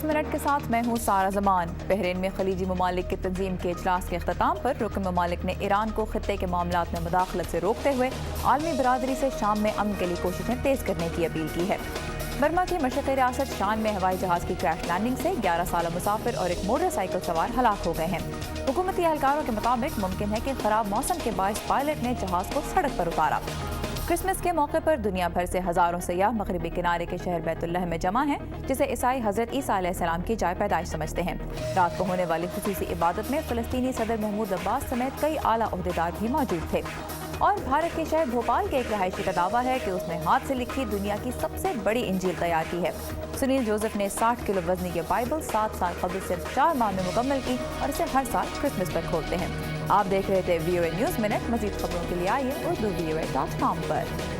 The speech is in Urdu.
10 منٹ کے ساتھ میں ہوں سارا زمان۔ بحرین میں خلیجی ممالک کی تنظیم کے اجلاس کے اختتام پر رکن ممالک نے ایران کو خطے کے معاملات میں مداخلت سے روکتے ہوئے عالمی برادری سے شام میں امن کے لیے کوششیں تیز کرنے کی اپیل کی ہے۔ برما کی مشرقی ریاست شان میں ہوائی جہاز کی کریش لینڈنگ سے 11 سالہ مسافر اور ایک موٹر سائیکل سوار ہلاک ہو گئے ہیں۔ حکومتی اہلکاروں کے مطابق ممکن ہے کہ خراب موسم کے باعث پائلٹ نے جہاز کو سڑک پر اتارا۔ کرسمس کے موقع پر دنیا بھر سے ہزاروں سیاح مغربی کنارے کے شہر بیت اللہ میں جمع ہیں، جسے عیسائی حضرت عیسیٰ علیہ السلام کی جائے پیدائش سمجھتے ہیں۔ رات کو ہونے والی خصوصی عبادت میں فلسطینی صدر محمود عباس سمیت کئی اعلیٰ عہدیدار بھی موجود تھے۔ اور بھارت کے شہر بھوپال کے ایک رہائشی کا دعویٰ ہے کہ اس نے ہاتھ سے لکھی دنیا کی سب سے بڑی انجیل تیار کی ہے۔ سنیل جوزف نے 60 کلو وزنی یہ بائبل 7 سال قبل صرف 4 ماہ میں مکمل کی اور اسے ہر سال کرسمس پر کھولتے ہیں۔ آپ دیکھ رہے تھے VOA نیوز منٹ۔ مزید خبروں کے لیے آئیے urduvoa.com پر۔